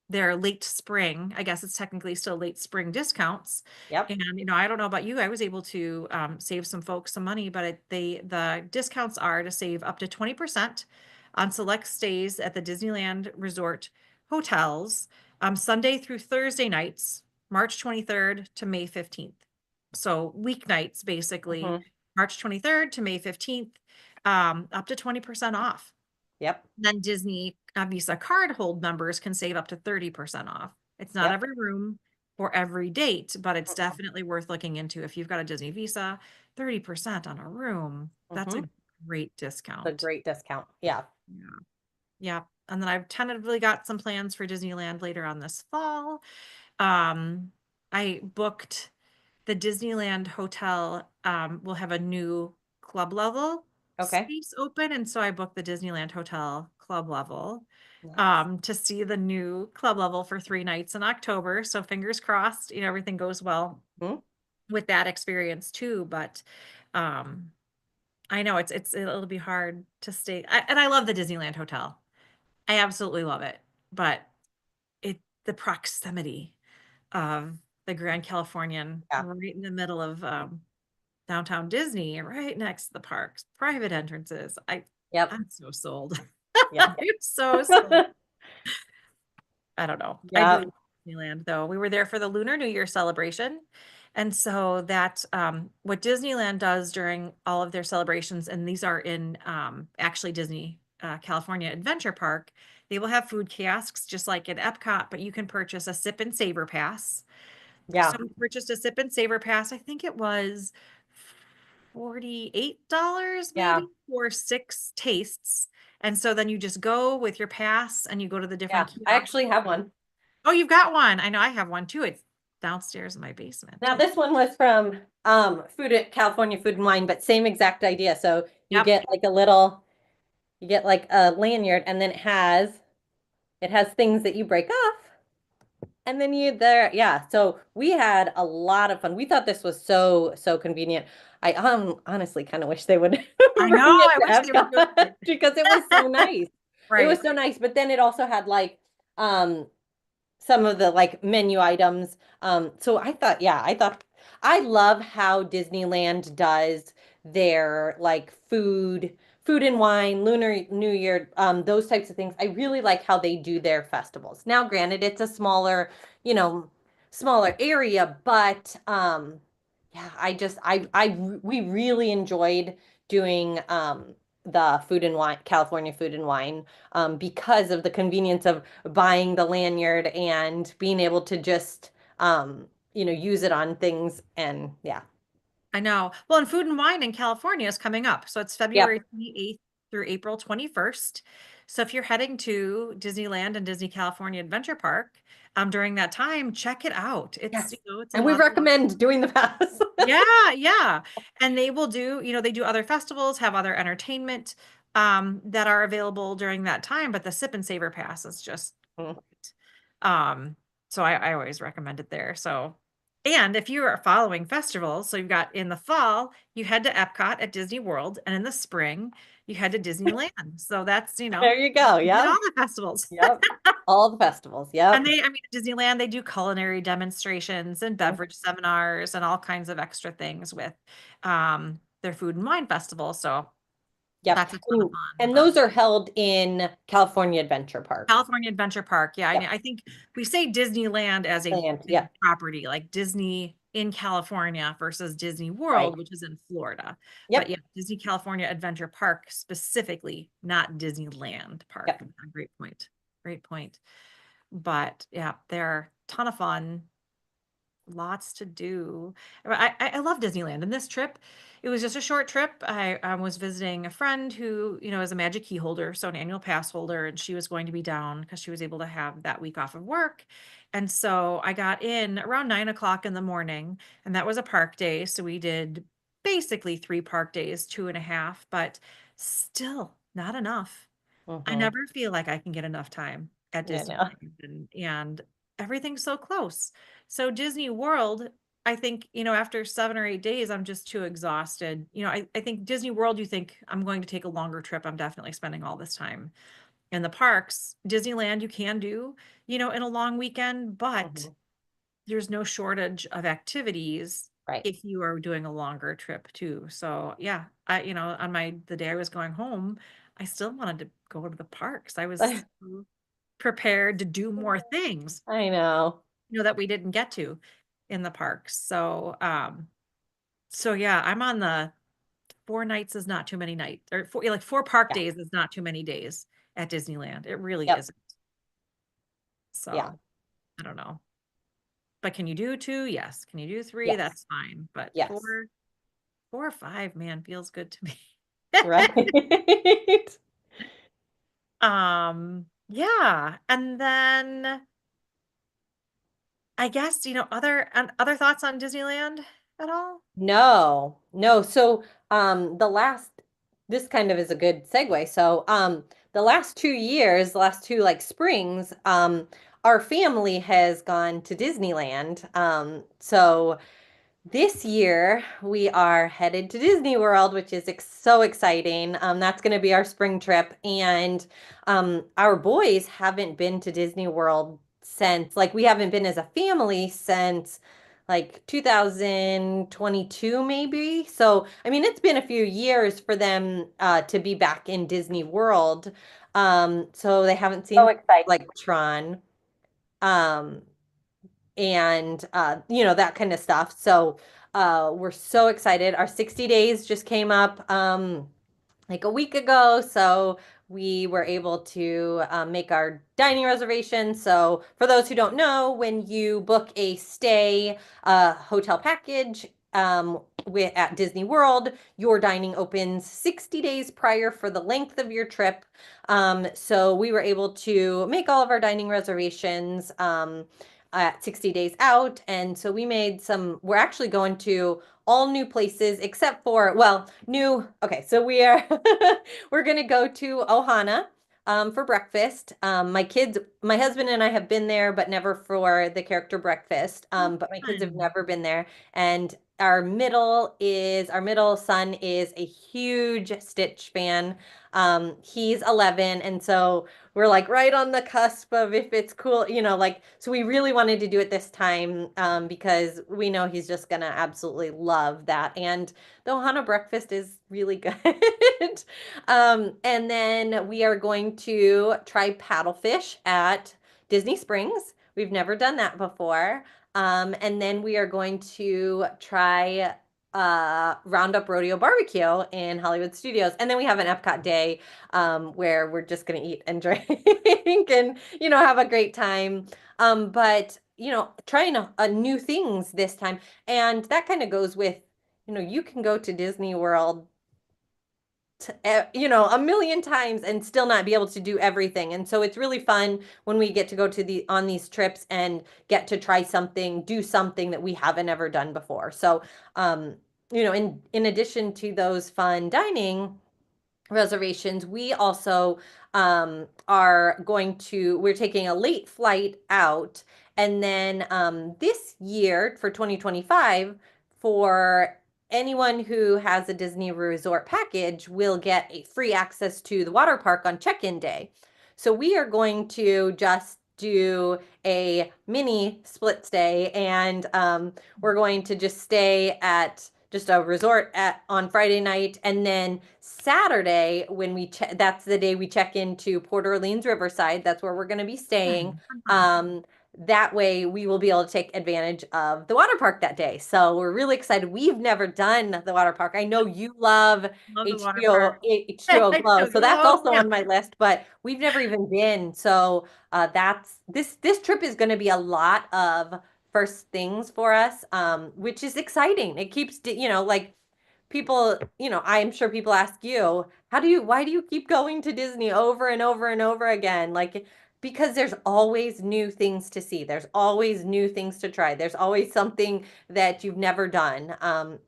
late spring, I guess it's technically still late spring discounts. Yep. And I don't know about you, I was able to save some folks some money, but the discounts are to save up to 20% on select stays at the Disneyland Resort hotels, Sunday through Thursday nights, March 23rd to May 15th. So weeknights, basically, Hmm. March 23rd to May 15th, up to 20% off. Yep. Then Disney Visa card hold members can save up to 30% off. It's not Yep. every room or every date, but it's Hmm. definitely worth looking into. If you've got a Disney Visa, 30% on a room, that's a Hmm. great A discount. great discount. Yeah. Yeah. Yeah. And then I've tentatively got some plans for Disneyland later on this fall. Um, I booked the Disneyland hotel will have a new club level Okay. space open. And so I booked the Disneyland Hotel club level Nice. to see the new club level for 3 nights in October. So fingers crossed, everything goes well Hmm. with that experience too. But um, I know it'll be hard to stay. And I love the Disneyland Hotel. I absolutely love it. But the proximity of the Grand Californian Yeah. right in the middle of downtown Disney, right next to the parks, private entrances. Yep. I'm so sold. Yep. I'm so sold. I don't know. I do Yep. love Disneyland though. We were there for the Lunar New Year celebration. And so that what Disneyland does during all of their celebrations, and these are in actually Disney California Adventure Park, they will have food kiosks just like at Epcot, but you can purchase a sip and savor pass. So Yeah. we purchased a sip and savor pass. I think it was $48 Yeah. maybe for 6 tastes. And so then you just go with your pass and you go to the Yeah. different I kiosks. actually have one. Oh, you've got one. I know I have one too. It's downstairs in my basement. Now this one was from Food at California Food and Wine, but same exact idea. So you Yep. get like a little, you get like a lanyard, and then It has things that you break off. And then you there, yeah. So we had a lot of fun. We thought this was so convenient. I honestly kind of wish they would I know. bring it I to wish they would do Epcot it. because it was so nice. It was Right. so nice. But then it also had like um some of the like menu items. So I thought, yeah, I thought I love how Disneyland does their like food and wine, Lunar New Year, those types of things. I really like how they do their festivals. Now, granted, it's a smaller, you know, smaller area, but yeah, we really enjoyed doing the food and wine, California food and wine, because of the convenience of buying the lanyard and being able to just use it on things and yeah. I know. Well, and Food and Wine in California is coming up. So it's February Yep. 28th through April 21st. So if you're heading to Disneyland and Disney California Adventure Park during that time, check it out. It's, Yes. it's a And we lot of fun. recommend doing the pass. Yeah, yeah. And they will do, they do other festivals, have other entertainment that are available during that time, but the Sip and Savor Pass is just Mm. great. So I always recommend it there. So, and if you are following festivals, so you've got in the fall, you head to Epcot at Disney World, and in the spring, you head to Disneyland. So that's, There you go. you hit all Yep. the festivals. Yep. All the festivals. And Yep. I mean, at Disneyland, they do culinary demonstrations and Mhm. beverage seminars and all kinds of extra things with their food and wine festival. So Yep. that's a ton of fun. And But those are held in California Adventure Park. California Adventure Park, yeah, I mean, Yep. I think we say Disneyland as a And big yep. property, like Disney in California versus Disney Right. World, which is in Florida. But Yep. yeah, Disney California Adventure Park specifically, not Disneyland Park. Yep. Great point. Great point. But yeah, they're a ton of fun. Lots to do. I love Disneyland. And this trip, it was just a short trip. I was visiting a friend who, is a Magic Key holder, so an annual pass holder, and she was going to be down because she was able to have that week off of work. And so I got in around 9 o'clock in the morning, and that was a park day. So we did basically 3 park days, 2.5, but still not enough. I Hmm. never feel like I can get enough time at Yeah, no. Disneyland, and everything's so close. So Disney World, I think, after 7 or 8 days, I'm just too exhausted. I think Disney World, you think I'm going to take a longer trip. I'm definitely spending all this time in the parks. Disneyland, you can do, in a long weekend, but Hmm. there's no shortage of activities Right. if you are doing a longer trip too. So yeah, on the day I was going home, I still wanted to go to the parks. I was prepared to do more things, I know. that we didn't get to in the parks. So yeah, I'm on the 4 nights is not too many nights, or like 4 park Yeah. days is not too many days at Disneyland. It really Yep. isn't. Yeah. So I don't know. But can you do two? Yes. Can you do three? Yes. That's fine. But Yes. 4 or 5, man, feels good to me. Right. Yeah. And then I guess, other thoughts on Disneyland at all? No, no. So, this kind of is a good segue. So, the last 2 years, the last two like springs, our family has gone to Disneyland. So this year, we are headed to Disney World, which is so exciting. That's going to be our spring trip. And our boys haven't been to Disney World since, like, we haven't been as a family since like 2022, maybe. So, I mean, it's been a few years for them to be back in Disney World. So they haven't So seen excited. like Tron. Um, and that kind of stuff. So we're so excited. Our 60 days just came up like a week ago, so we were able to make our dining reservation. So for those who don't know, when you book a stay hotel package at Disney World, your dining opens 60 days prior for the length of your trip. So we were able to make all of our dining reservations at 60 days out. And so we're actually going to all new places except for, well, new, okay, so we're going to go to Ohana. for breakfast. My husband and I have been there, but never for the character breakfast. Oh, But my kids have fun. never been there. And our middle son is a huge Stitch fan. He's 11, and so we're like right on the cusp of if it's cool, like, so we really wanted to do it this time, because we know he's just gonna absolutely love that. And the Ohana breakfast is really good. And then we are going to try paddlefish at Disney Springs. We've never done that before. And then we are going to try Roundup Rodeo Barbecue in Hollywood Studios. And then we have an Epcot day, where we're just going to eat and drink and, have a great time. But, trying new things this time. And that kind of goes with, you can go to Disney World a million times and still not be able to do everything. And so it's really fun when we get to go to on these trips and get to try something, do something that we haven't ever done before. So, in addition to those fun dining reservations, we also we're taking a late flight out. And then this year for 2025, for anyone who has a Disney Resort package, will get a free access to the water park on check-in day. So we are going to just do a mini split stay, and we're going to just stay at just a resort on Friday night, and then Saturday when that's the day we check into Port Orleans Riverside. That's where we're going to be staying. Fun. Fun. Um, that way we will be able to take advantage of the water park that day. So we're really excited. We've never done the water park. I know you love Love the water H2O park. H2O I Glow, do. so that's Oh, also yeah. on my list, but we've never even been. So that's this trip is going to be a lot of first things for us, which is exciting. It keeps, like people, I'm sure people ask you, why do you keep going to Disney over and over and over again? Like, because there's always new things to see. There's always new things to try. There's always something that you've never done.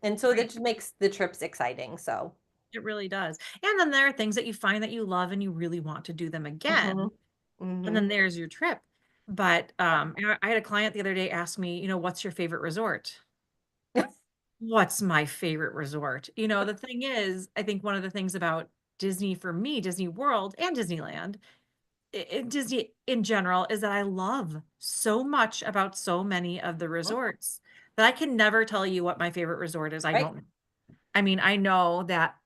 And so that Right. just makes the trips exciting. So, It really does. And then there are things that you find that you love and you really want to do them hmm again. And hmm then there's your trip. But I had a client the other day ask me, what's your favorite resort? What's my favorite resort? The thing is, I think one of the things about Disney for me, Disney World and Disneyland, Disney in general, is that I love so much about so many of the resorts that I can never tell you what my favorite resort is. I right? don't know. I mean, I know that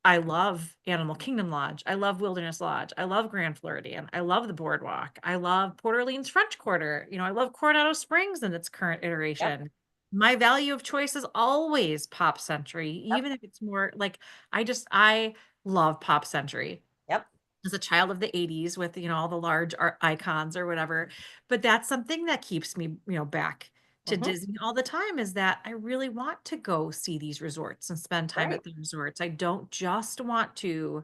I love Animal Kingdom Lodge. I love Wilderness Lodge. I love Grand Floridian. I love the Boardwalk. I love Port Orleans French Quarter. I love Coronado Springs in its current Yep. iteration. My value of choice is always Pop Century, Yep. even if it's more like I love Pop Century Yep. as a child of the 80s with all the large art icons or whatever, but that's something that keeps me back to hmm Disney all the time, is that I really want to go see these resorts and spend time Right. at the resorts. I don't just want to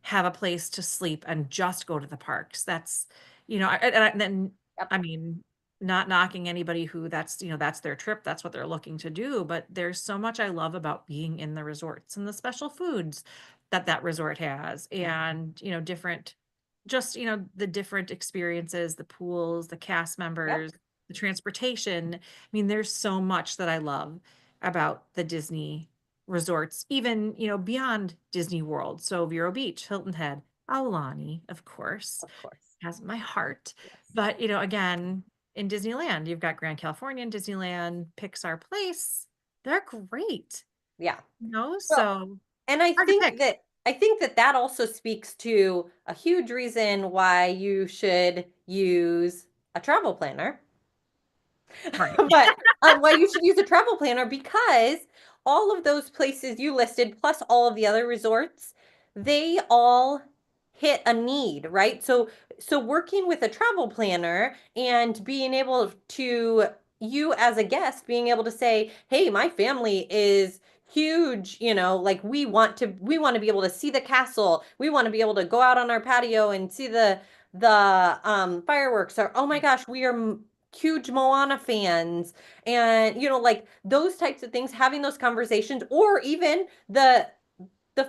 have a place to sleep and just go to the parks. That's, and then, Yep. I mean, not knocking anybody who that's their trip, that's what they're looking to do. But there's so much I love about being in the resorts and the special foods that resort has, and, the different experiences, the pools, the cast Yep. members, the transportation. I mean, there's so much that I love about the Disney resorts, even, beyond Disney World. So Vero Beach, Hilton Head, Aulani, of course, Of course. has my heart. Yes. But, again, in Disneyland, you've got Grand California and Disneyland, Pixar Place. They're great, Yeah. Well, so and I hard to think pick. that I think that that also speaks to a huge reason why you should use a travel planner. Right. But why you should use a travel planner, because all of those places you listed, plus all of the other resorts, they all hit a need, right? So working with a travel planner and being able to, you as a guest being able to say, hey, my family is huge, like we want to be able to see the castle. We want to be able to go out on our patio and see the fireworks, or oh my gosh, we are huge Moana fans, and like those types of things, having those conversations, or even the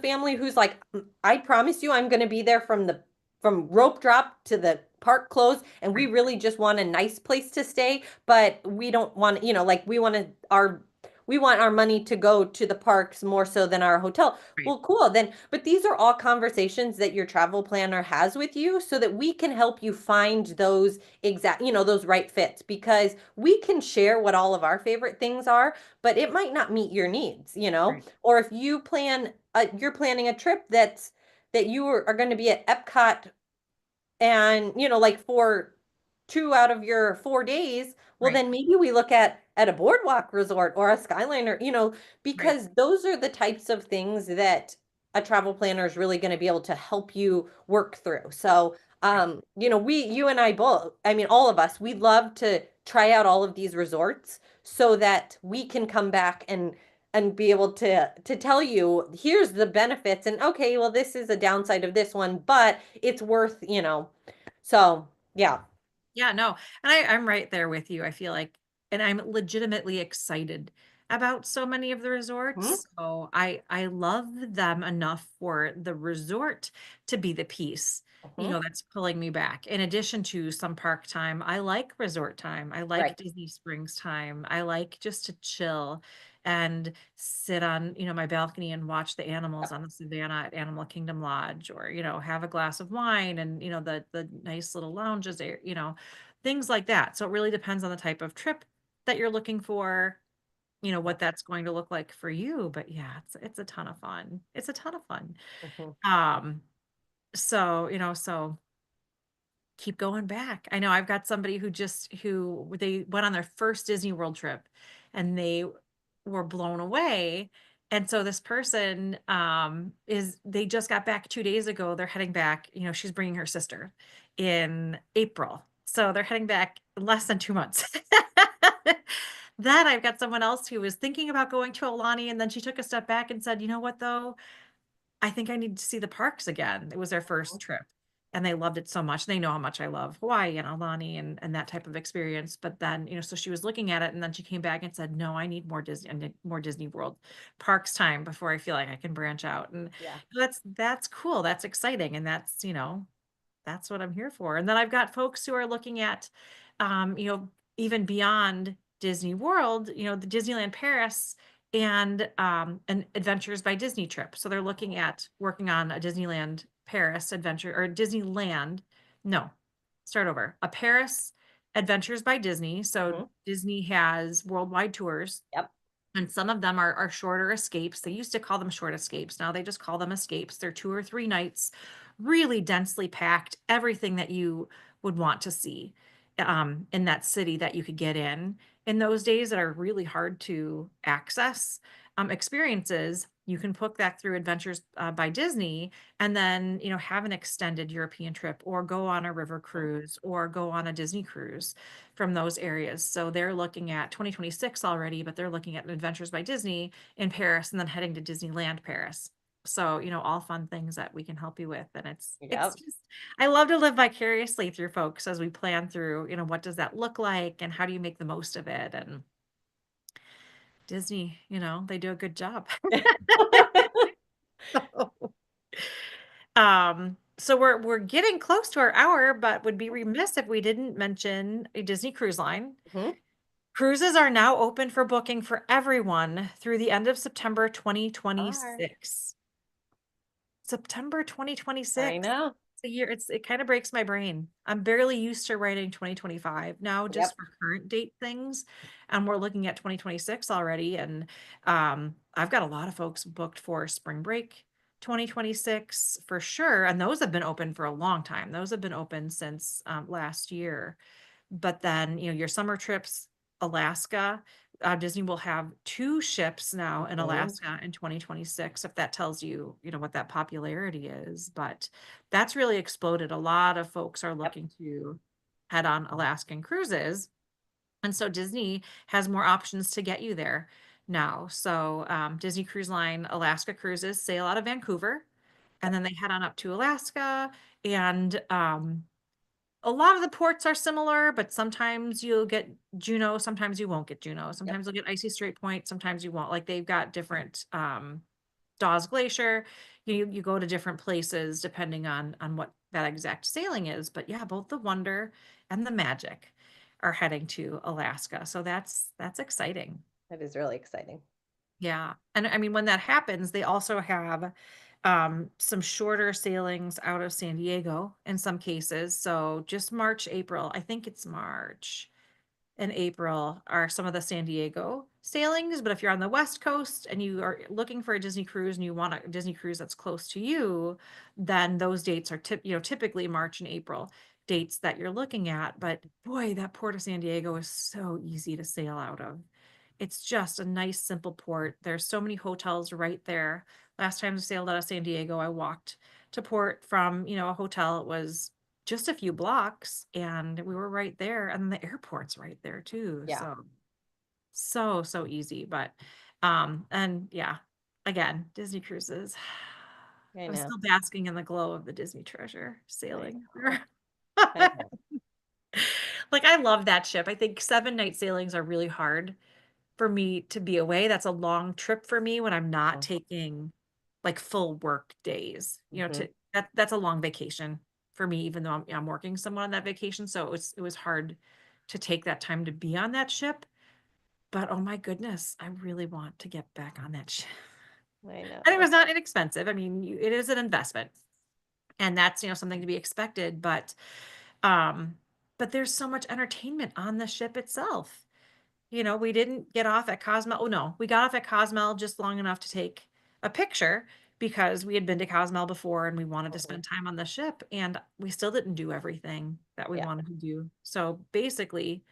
family who's like, I promise you I'm going to be there from the from rope drop to the park close, and we Right, really just want a nice place to stay, but we don't want, like we want our money to go to the parks more so than our hotel. right, Well, cool. Then, but these are all conversations that your travel planner has with you so that we can help you find those exact, those right fits, because we can share what all of our favorite things are, but it might not meet your needs. right, Or if you're planning a trip that you are going to be at Epcot and like for 2 out of your 4 days, well right, then maybe we look at a boardwalk resort or a skyliner, right. because those are the types of things that a travel planner is really going to be able to help you work through. So Right. you and I both, I mean all of us, we love to try out all of these resorts so that we can come back and be able to tell you here's the benefits, and okay, well this is a downside of this one, but it's worth. So yeah. Yeah, no, and I'm right there with you. I feel like, and I'm legitimately excited about so many of the Mhm, resorts. So I love them enough for the resort to be the piece, mhm. that's pulling me back. In addition to some park time, I like resort time. I like Right. Disney Springs time. I like just to chill and sit on, my balcony and watch the animals on the savannah at Animal Kingdom Lodge, or, have a glass of wine and, the nice little lounges there, things like that. So it really depends on the type of trip that you're looking for, what that's going to look like for you. But yeah, it's a ton of fun. It's a ton of fun. Mhm. Um, so keep going back. I know I've got somebody who they went on their first Disney World trip and they were blown away. And so this person they just got back 2 days ago. They're heading back, she's bringing her sister in April. So they're heading back in less than 2 months. Then I've got someone else who was thinking about going to Alani, and then she took a step back and said, "You know what though? I think I need to see the parks again." It was their first trip and they loved it so much. They know how much I love Hawaii and Aulani and that type of experience. But then, so she was looking at it and then she came back and said, "No, I need more Disney, I need more Disney World parks time before I feel like I can branch out." And Yeah. that's cool. That's exciting. And that's what I'm here for. And then I've got folks who are looking at, even beyond Disney World, the Disneyland Paris and an Adventures by Disney trip. So they're looking at working on a Disneyland Paris adventure or Disneyland. No, start over. A Paris Adventures by Disney. So Mhm. Disney has worldwide tours Yep. and some of them are shorter escapes. They used to call them short escapes. Now they just call them escapes. They're 2 or 3 nights, really densely packed, everything that you would want to see in that city that you could get in those days that are really hard to access experiences. You can book that through Adventures by Disney and then, have an extended European trip or go on a river Mhm. cruise or go on a Disney cruise from those areas. So they're looking at 2026 already, but they're looking at Adventures by Disney in Paris and then heading to Disneyland Paris. So, all fun things that we can help you with. And it's Yep. just I love to live vicariously through folks as we plan through, what does that look like and how do you make the most of it? And Disney, they do a good job. So we're getting close to our hour, but would be remiss if we didn't mention a Disney Cruise Line. Mhm. Cruises are now open for booking for everyone through the end of September Are. 2026. September I 2026. know. It's a year. It kind of breaks my brain. I'm barely used to writing 2025 now, just Yep. for current date things. And we're looking at 2026 already. And I've got a lot of folks booked for spring break 2026 for sure. And those have been open for a long time. Those have been open since last year. But then, your summer trips, Alaska, Disney will have 2 ships now in Mhm. Alaska in 2026, if that tells you, what that popularity is. But that's really exploded. A lot of folks are Yep. looking to head on Alaskan cruises. And so Disney has more options to get you there now. So Disney Cruise Line Alaska cruises sail out of Vancouver and then they head on up to Alaska and a lot of the ports are similar, but sometimes you'll get Juneau, sometimes you won't get Juneau. Yep. Sometimes you'll get Icy Strait Point, sometimes you won't. Like they've got different Dawes Glacier. You go to different places depending on what that exact sailing is. But yeah, both the Wonder and the Magic are heading to Alaska. So that's exciting. That is really exciting. Yeah. And I mean, when that happens, they also have some shorter sailings out of San Diego in some cases. So just March, April, I think it's March and April are some of the San Diego sailings. But if you're on the West Coast and you are looking for a Disney cruise and you want a Disney cruise that's close to you, then those dates are typically March and April dates that you're looking at. But boy, that Port of San Diego is so easy to sail out of. It's just a nice, simple port. There's so many hotels right there. Last time I sailed out of San Diego, I walked to port from, a hotel. It was just a few blocks and we were right there. And the airport's right there too. Yeah, So easy. But and yeah, again, Disney cruises. I I'm know. still basking in the glow of the Disney Treasure I sailing. know. I know. Like I love that ship. I think 7 night sailings are really hard for me to be away. That's a long trip for me when I'm not taking like full work days. Mm-hmm. That's a long vacation for me, even though I'm working somewhat on that vacation. So it was hard to take that time to be on that ship. But oh my goodness, I really want to get back on that ship. I And it know. was not inexpensive. I mean, it is an investment, and that's something to be expected. Um, but there's so much entertainment on the ship itself. We didn't get off at Cozumel. Oh no, we got off at Cozumel just long enough to take a picture because we had been to Cozumel before and we wanted to Mhm. spend time on the ship and we still didn't do everything that we Yeah. wanted to do. So basically,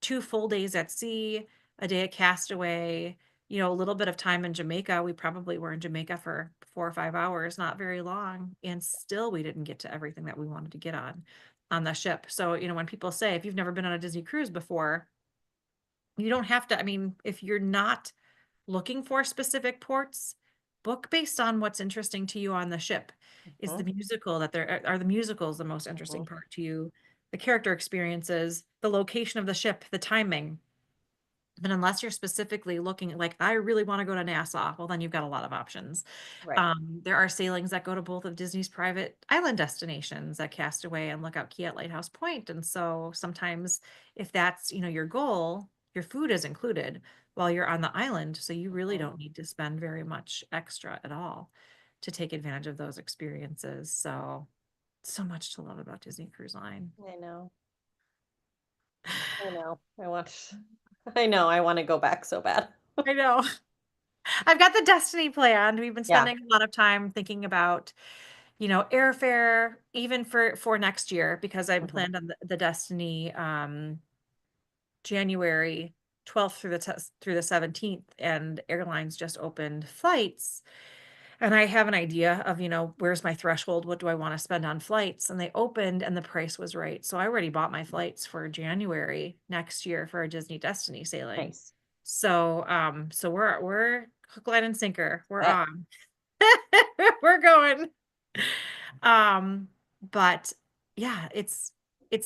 2 full days at sea, a day at Castaway, a little bit of time in Jamaica. We probably were in Jamaica for 4 or 5 hours, not very long, and still we didn't get to everything that we wanted to get on the ship. So, when people say if you've never been on a Disney cruise before, you don't have to, I mean, if you're not looking for specific ports, book based on what's interesting to you on the ship. Is the Mhm. musical that there are the musicals the most interesting Mhm. part to you? The character experiences, the location of the ship, the timing. But unless you're specifically looking like, I really want to go to Nassau, well, then you've got a lot of options. Right. There are sailings that go to both of Disney's private island destinations at Castaway and Lookout Key at Lighthouse Point. And so sometimes if that's, your goal, your food is included while you're on the island. So you really Mhm. don't need to spend very much extra at all to take advantage of those experiences. So much to love about Disney Cruise Line. I know. I know. I know. I want to go back so bad. I know. I've got the Destiny planned. We've been Yeah. spending a lot of time thinking about airfare even for next year because I'm Mhm. planned on the Destiny January 12th through the 17th, and airlines just opened flights. And I have an idea of, where's my threshold? What do I want to spend on flights? And they opened and the price was right. So I already bought my flights for January next year for a Disney Destiny sailing. Nice. So we're hook, line, and sinker. We're Yeah. on. We're going. Um, but yeah, it's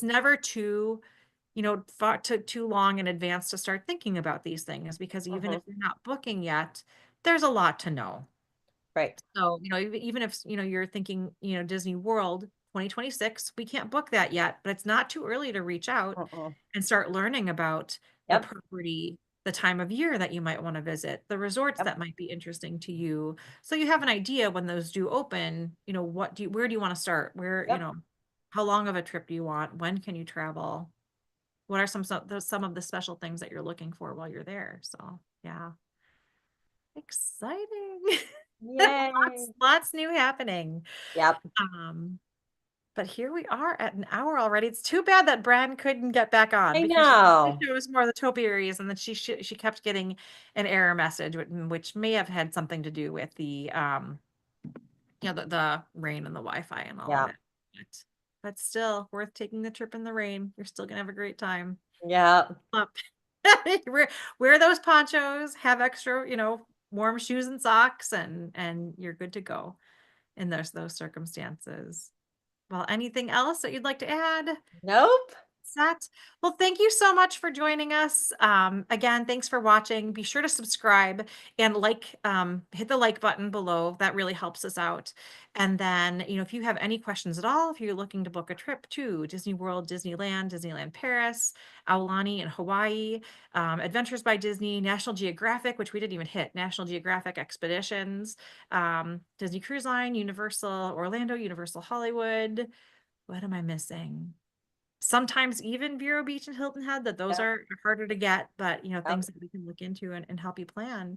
never far too long in advance to start thinking about these things because even if Mhm. you're not booking yet, there's a lot to know. Right. So, even if, you're thinking, Disney World 2026, we can't book that yet, but it's not too early to reach out Mhm. and start learning about the Yep. property, the time of year that you might want to visit, the resorts Yep. that might be interesting to you. So you have an idea when those do open, where do you want to start? Yep. How long of a trip do you want? When can you travel? What are some of the special things that you're looking for while you're there? So, yeah, exciting. Yay. Lots new happening. Yep. Um, but here we are at an hour already. It's too bad that Bran couldn't get back on I because she wanted know. to show us more of the topiaries, and then she kept getting an error message, which may have had something to do with the rain and the Wi-Fi and all of Yeah. it. But still worth taking the trip in the rain. You're still gonna have a great time. Yeah. Up. wear wear those ponchos, have extra, warm shoes and socks, and you're good to go in those circumstances. Well, anything else that you'd like to add? Nope. set. Well, thank you so much for joining us. Again, thanks for watching. Be sure to subscribe and hit the like button below. That really helps us out. And then, if you have any questions at all, if you're looking to book a trip to Disney World, Disneyland, Disneyland Paris, Aulani in Hawaii, Adventures by Disney, National Geographic, which we didn't even hit, National Geographic Expeditions, Disney Cruise Line, Universal Orlando, Universal Hollywood. What am I missing? Sometimes even Vero Beach and Hilton Head, that those Yep. are harder to get, but Yep. things that we can look into and help you plan.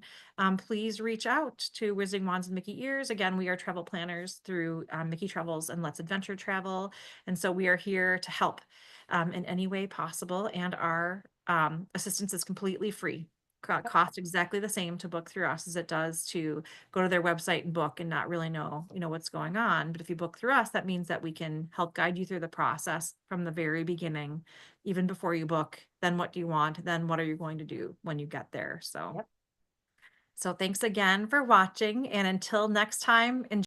Please reach out to Wizarding Wands and Mickey Ears. Again, we are travel planners through Mickey Travels and Let's Adventure Travel. And so we are here to help in any way possible. And our assistance is completely free. Cost exactly the same to book through us as it does to go to their website and book and not really know, what's going on. But if you book through us, that means that we can help guide you through the process from the very beginning, even before you book. Then what do you want? Then what are you going to do when you get there? So, Yep. so thanks again for watching. And until next time, enjoy